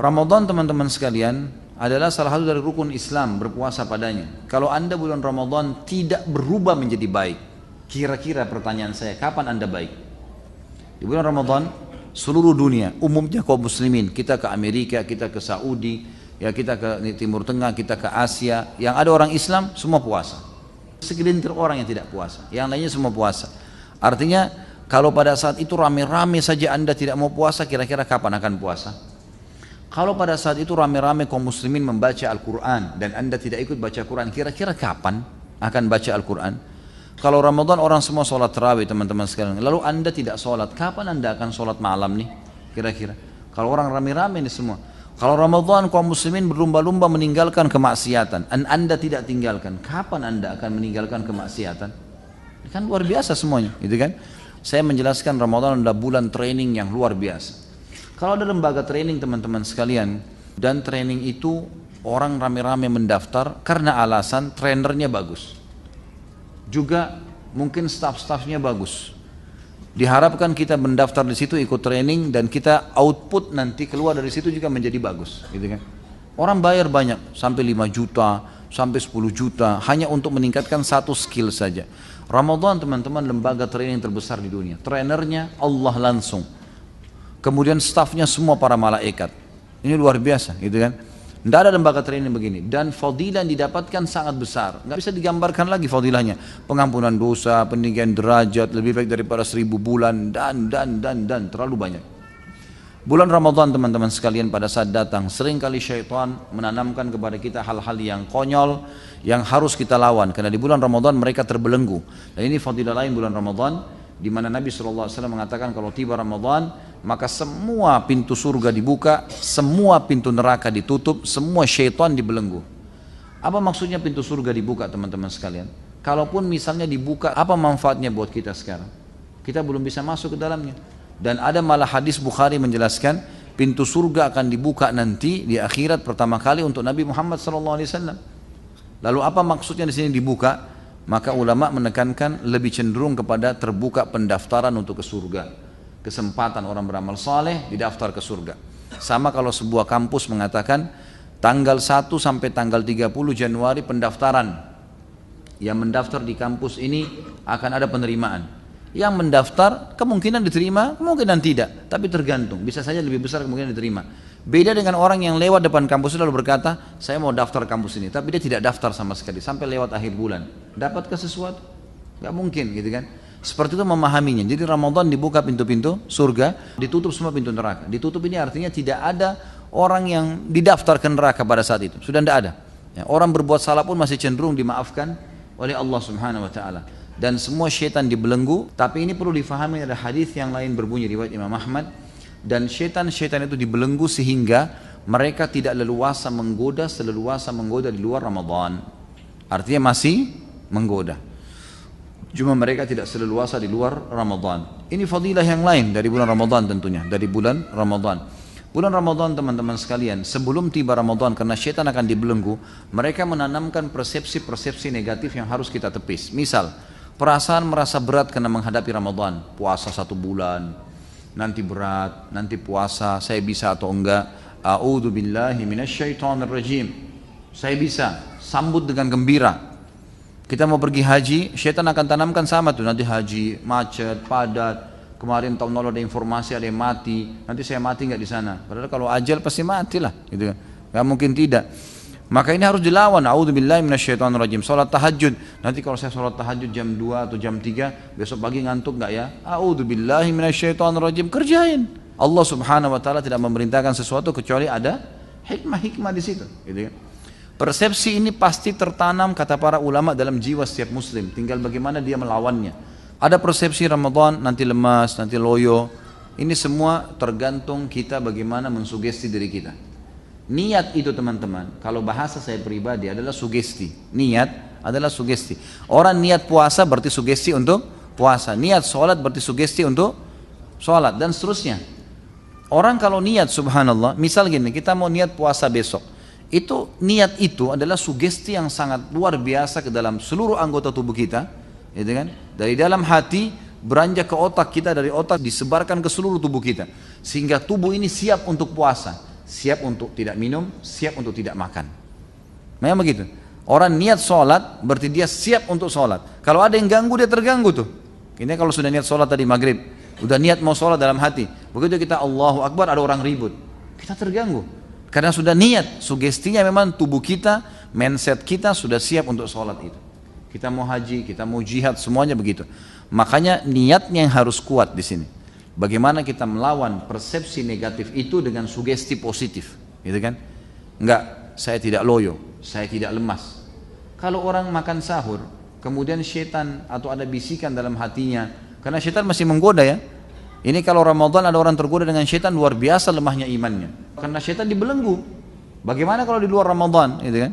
Ramadan teman-teman sekalian adalah salah satu dari rukun Islam, berpuasa padanya. Kalau anda bulan Ramadan tidak berubah menjadi baik, kira-kira pertanyaan saya, kapan anda baik? Di bulan Ramadan, seluruh dunia, umumnya kaum muslimin, kita ke Amerika, kita ke Saudi, ya kita ke Timur Tengah, kita ke Asia, yang ada orang Islam, semua puasa. Segelintir orang yang tidak puasa, yang lainnya semua puasa. Artinya, kalau pada saat itu rame-rame saja anda tidak mau puasa, kira-kira kapan akan puasa? Kalau pada saat itu rame-rame kaum muslimin membaca Al-Quran dan anda tidak ikut baca Quran, kira-kira kapan akan baca Al-Quran? Kalau Ramadan orang semua sholat tarawih teman-teman sekalian, lalu anda tidak sholat, kapan anda akan sholat malam nih? Kira-kira. Kalau orang rame-rame ini semua. Kalau Ramadan kaum muslimin berlumba-lumba meninggalkan kemaksiatan, dan anda tidak tinggalkan, kapan anda akan meninggalkan kemaksiatan? Ini kan luar biasa semuanya, gitu kan? Saya menjelaskan Ramadan adalah bulan training yang luar biasa. Kalau ada lembaga training teman-teman sekalian, dan training itu orang rame-rame mendaftar karena alasan trainernya bagus, juga mungkin staff-staffnya bagus. Diharapkan kita mendaftar di situ ikut training dan kita output nanti keluar dari situ juga menjadi bagus, gitu kan? Orang bayar banyak, sampai 5 juta, sampai 10 juta hanya untuk meningkatkan satu skill saja. Ramadan teman-teman lembaga training terbesar di dunia. Trainernya Allah langsung. Kemudian stafnya semua para malaikat. Ini luar biasa, gitu kan? Tidak ada lembaga training begini. Dan fadilah yang didapatkan sangat besar. Nggak bisa digambarkan lagi fadilahnya. Pengampunan dosa, peninggian derajat, lebih baik daripada 1000 bulan, dan terlalu banyak. Bulan Ramadan teman-teman sekalian pada saat datang, seringkali syaitan menanamkan kepada kita hal-hal yang konyol, yang harus kita lawan. Karena di bulan Ramadan mereka terbelenggu. Dan ini fadilah lain bulan Ramadan, di mana Nabi SAW mengatakan kalau tiba Ramadan, maka semua pintu surga dibuka, semua pintu neraka ditutup, semua syaitan dibelenggu. Apa maksudnya pintu surga dibuka teman-teman sekalian? Kalaupun misalnya dibuka, apa manfaatnya buat kita sekarang? Kita belum bisa masuk ke dalamnya. Dan ada malah hadis Bukhari menjelaskan, pintu surga akan dibuka nanti di akhirat pertama kali untuk Nabi Muhammad SAW. Lalu apa maksudnya di sini dibuka? Maka ulama menekankan lebih cenderung kepada terbuka pendaftaran untuk ke surga. Kesempatan orang beramal saleh didaftar ke surga. Sama kalau sebuah kampus mengatakan tanggal 1 sampai tanggal 30 Januari pendaftaran. Yang mendaftar di kampus ini akan ada penerimaan. Yang mendaftar kemungkinan diterima, kemungkinan tidak, tapi tergantung. Bisa saja lebih besar kemungkinan diterima. Beda dengan orang yang lewat depan kampus lalu berkata, saya mau daftar kampus ini, tapi dia tidak daftar sama sekali sampai lewat akhir bulan. Dapatkah sesuatu? Gak mungkin, gitu kan? Seperti itu memahaminya. Jadi Ramadan dibuka pintu-pintu surga, ditutup semua pintu neraka. Ditutup ini artinya tidak ada orang yang didaftar ke neraka pada saat itu. Sudah tidak ada. Ya, orang berbuat salah pun masih cenderung dimaafkan oleh Allah Subhanahu Wa Taala. Dan semua syaitan dibelenggu. Tapi ini perlu difahami, ada hadis yang lain berbunyi riwayat Imam Ahmad. Dan syaitan-syaitan itu dibelenggu sehingga mereka tidak leluasa menggoda seleluasa menggoda di luar Ramadan. Artinya masih menggoda. Cuma mereka tidak seleluasa di luar Ramadan. Ini fadilah yang lain dari bulan Ramadan tentunya, dari bulan Ramadan. Bulan Ramadan teman-teman sekalian, sebelum tiba Ramadan karena syaitan akan dibelenggu, mereka menanamkan persepsi-persepsi negatif yang harus kita tepis. Misal, perasaan merasa berat karena menghadapi Ramadan, puasa 1 bulan, nanti berat, nanti puasa, saya bisa atau enggak? A'udzubillahi minasyaitonirrajim. Saya bisa, sambut dengan gembira. Kita mau pergi haji, syaitan akan tanamkan sama tuh, nanti haji macet, padat. Kemarin tahun lalu ada informasi ada yang mati, nanti saya mati nggak di sana. Padahal kalau ajal pasti mati lah, gitu kan? Nggak mungkin tidak. Maka ini harus dilawan. A'udzubillahi minasyaitonirrajim. Salat tahajud, nanti kalau saya salat tahajud jam 2 atau jam 3, besok pagi ngantuk nggak ya? A'udzubillahi minasyaitonirrajim. Kerjain. Allah Subhanahu Wa Taala tidak memerintahkan sesuatu kecuali ada hikmah-hikmah di situ, gitu kan? Persepsi ini pasti tertanam kata para ulama dalam jiwa setiap muslim, tinggal bagaimana dia melawannya. Ada persepsi Ramadan nanti lemas, nanti loyo. Ini semua tergantung kita bagaimana mensugesti diri kita. Niat itu teman-teman, kalau bahasa saya pribadi adalah sugesti. Niat adalah sugesti. Orang niat puasa berarti sugesti untuk puasa. Niat sholat berarti sugesti untuk sholat dan seterusnya. Orang kalau niat subhanallah, misal gini, kita mau niat puasa besok. Itu niat itu adalah sugesti yang sangat luar biasa ke dalam seluruh anggota tubuh kita, gitu kan? Dari dalam hati beranjak ke otak kita, dari otak disebarkan ke seluruh tubuh kita, sehingga tubuh ini siap untuk puasa, siap untuk tidak minum, siap untuk tidak makan. Memang begitu. Orang niat sholat berarti dia siap untuk sholat. Kalau ada yang ganggu dia terganggu tuh. Ini kalau sudah niat sholat tadi maghrib, udah niat mau sholat dalam hati, begitu kita Allahu Akbar ada orang ribut, kita terganggu. Karena sudah niat, sugestinya memang tubuh kita, mindset kita sudah siap untuk sholat itu. Kita mau haji, kita mau jihad, semuanya begitu. Makanya niatnya yang harus kuat di sini. Bagaimana kita melawan persepsi negatif itu dengan sugesti positif, gitu kan? Enggak, saya tidak loyo, saya tidak lemas. Kalau orang makan sahur, kemudian syaitan atau ada bisikan dalam hatinya, karena syaitan masih menggoda ya. Ini kalau Ramadan ada orang tergoda dengan syaitan, luar biasa lemahnya imannya. Karena syaitan dibelenggu. Bagaimana kalau di luar Ramadan, gitu kan?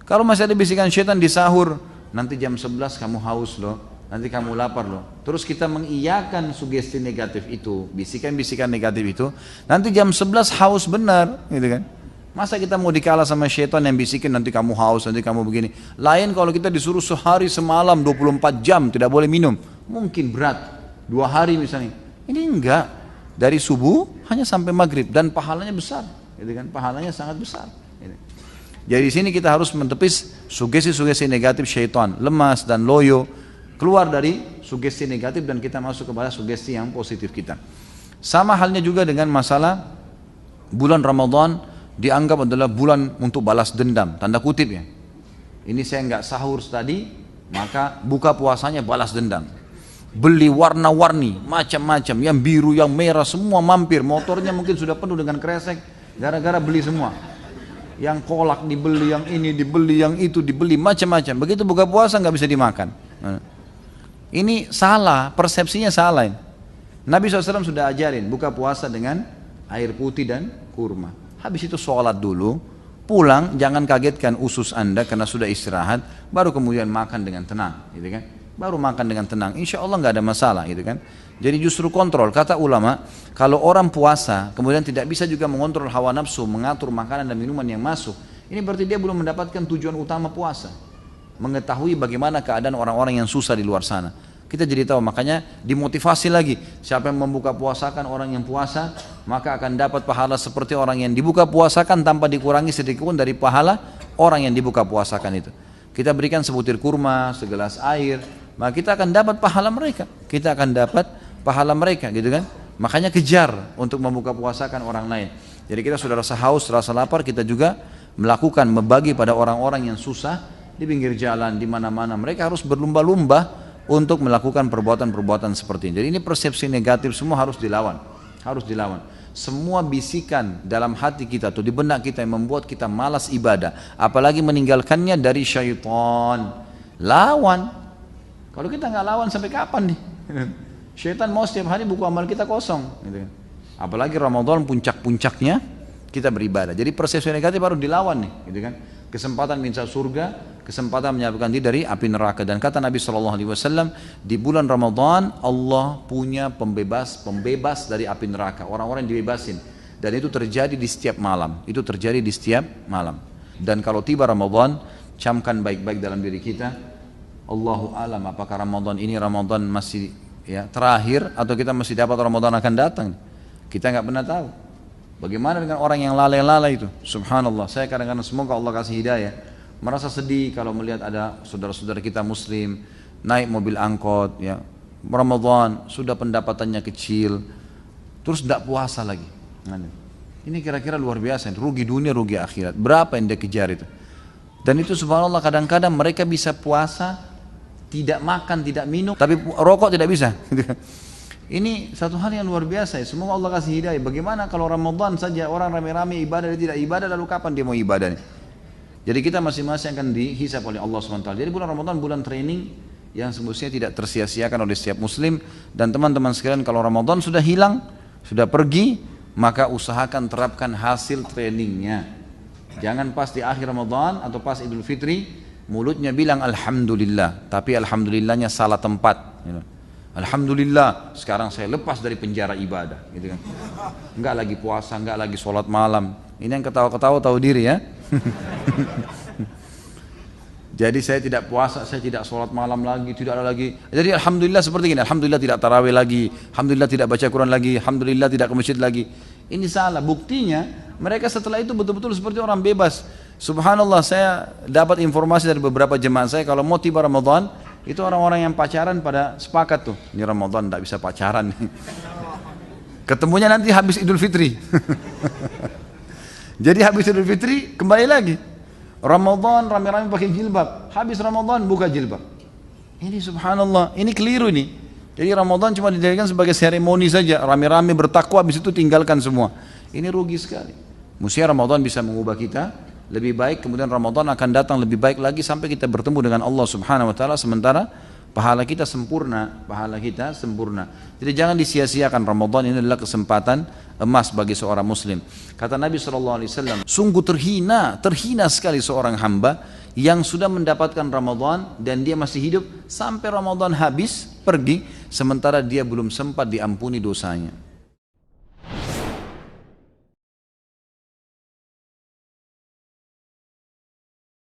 Kalau masih ada bisikan syaitan di sahur, nanti jam 11 kamu haus loh, nanti kamu lapar loh. Terus kita mengiyakan sugesti negatif itu, bisikan-bisikan negatif itu, nanti jam 11 haus benar, gitu kan? Masa kita mau dikalah sama syaitan yang bisikin nanti kamu haus, nanti kamu begini. Lain kalau kita disuruh sehari semalam 24 jam tidak boleh minum, mungkin berat. 2 hari misalnya. Ini enggak, dari subuh hanya sampai maghrib dan pahalanya besar, gitu kan? Pahalanya sangat besar. Gitu. Jadi di sini kita harus mentepis sugesti-sugesti negatif syaitan, lemas dan loyo, keluar dari sugesti negatif dan kita masuk kepada sugesti yang positif kita. Sama halnya juga dengan masalah bulan Ramadan dianggap adalah bulan untuk balas dendam, tanda kutip ya. Ini saya enggak sahur tadi, maka buka puasanya balas dendam. Beli warna-warni, macam-macam, yang biru, yang merah, semua mampir. Motornya mungkin sudah penuh dengan kresek, gara-gara beli semua. Yang kolak dibeli, yang ini dibeli, yang itu dibeli, macam-macam. Begitu buka puasa nggak bisa dimakan. Ini salah, persepsinya salah ini. Nabi SAW sudah ajarin buka puasa dengan air putih dan kurma. Habis itu sholat dulu, pulang jangan kagetkan usus anda karena sudah istirahat, baru kemudian makan dengan tenang, gitu kan? Baru makan dengan tenang, insya Allah nggak ada masalah, gitu kan? Jadi justru kontrol. Kata ulama, kalau orang puasa kemudian tidak bisa juga mengontrol hawa nafsu, mengatur makanan dan minuman yang masuk, ini berarti dia belum mendapatkan tujuan utama puasa, mengetahui bagaimana keadaan orang-orang yang susah di luar sana. Kita jadi tahu, makanya dimotivasi lagi. Siapa yang membuka puasakan orang yang puasa, maka akan dapat pahala seperti orang yang dibuka puasakan tanpa dikurangi sedikit pun dari pahala orang yang dibuka puasakan itu. Kita berikan sebutir kurma, segelas air, maka kita akan dapat pahala mereka. Kita akan dapat pahala mereka, gitu kan? Makanya kejar untuk membuka puasakan orang lain. Jadi kita sudah rasa haus, rasa lapar, kita juga melakukan, membagi pada orang-orang yang susah di pinggir jalan, di mana-mana. Mereka harus berlumba-lumba untuk melakukan perbuatan-perbuatan seperti ini. Jadi ini persepsi negatif semua harus dilawan, harus dilawan. Semua bisikan dalam hati kita atau di benak kita yang membuat kita malas ibadah, apalagi meninggalkannya dari syaitan, lawan. Kalau kita nggak lawan sampai kapan nih? Syaitan mau setiap hari buku amal kita kosong, gitu. Apalagi Ramadan puncak-puncaknya kita beribadah. Jadi persepsi negatif harus dilawan nih, gitu kan? Kesempatan minta surga, kesempatan menyelamatkan diri dari api neraka. Dan kata Nabi SAW, di bulan Ramadan Allah punya pembebas dari api neraka. Orang-orang dibebasin. Dan itu terjadi di setiap malam. Itu terjadi di setiap malam. Dan kalau tiba Ramadan, camkan baik-baik dalam diri kita. Allahu alam, apakah Ramadan ini Ramadan masih ya terakhir atau kita masih dapat Ramadan akan datang? Kita nggak pernah tahu. Bagaimana dengan orang yang lalai-lalai itu? Subhanallah, saya kadang-kadang semoga Allah kasih hidayah. Merasa sedih kalau melihat ada saudara-saudara kita muslim naik mobil angkot, ya Ramadan sudah pendapatannya kecil, terus tidak puasa lagi. Ini kira-kira luar biasa, rugi dunia, rugi akhirat. Berapa yang dia kejar itu? Dan itu subhanallah kadang-kadang mereka bisa puasa, tidak makan, tidak minum, tapi rokok tidak bisa. Ini satu hal yang luar biasa ya. Semoga Allah kasih hidayah. Bagaimana kalau Ramadan saja orang rame-rame ibadah, dia tidak ibadah, lalu kapan dia mau ibadah nih? Jadi kita masing-masing akan dihisab oleh Allah SWT. Jadi bulan Ramadan bulan training yang semestinya tidak tersia-siakan oleh setiap muslim. Dan teman-teman sekalian, kalau Ramadan sudah hilang, sudah pergi, maka usahakan terapkan hasil trainingnya. Jangan pas di akhir Ramadan atau pas Idul Fitri mulutnya bilang Alhamdulillah, tapi Alhamdulillahnya salah tempat, Alhamdulillah sekarang saya lepas dari penjara ibadah, gitu kan? Enggak lagi puasa, enggak lagi sholat malam. Ini yang ketawa-ketawa tahu diri ya. Jadi saya tidak puasa, saya tidak sholat malam lagi, tidak ada lagi. Jadi alhamdulillah seperti ini, alhamdulillah tidak tarawih lagi, alhamdulillah tidak baca Quran lagi, alhamdulillah tidak ke masjid lagi. Ini salah. Buktinya mereka setelah itu betul-betul seperti orang bebas. Subhanallah, saya dapat informasi dari beberapa jemaah saya, kalau mau tiba Ramadan, itu orang-orang yang pacaran pada sepakat tuh, ini Ramadan tidak bisa pacaran nih. Ketemunya nanti habis Idul Fitri. Jadi habis Idul Fitri kembali lagi. Ramadan rame-rame pakai jilbab, habis Ramadan buka jilbab. Ini subhanallah, ini keliru ini. Jadi Ramadan cuma dijadikan sebagai seremoni saja, rame-rame bertakwa, habis itu tinggalkan semua. Ini rugi sekali. Mestinya Ramadan bisa mengubah kita lebih baik, kemudian Ramadan akan datang lebih baik lagi sampai kita bertemu dengan Allah Subhanahu wa taala, sementara pahala kita sempurna, Jadi jangan disia-siakan. Ramadan ini adalah kesempatan emas bagi seorang muslim. Kata Nabi SAW, sungguh terhina sekali seorang hamba yang sudah mendapatkan Ramadan dan dia masih hidup sampai Ramadan habis pergi, sementara dia belum sempat diampuni dosanya.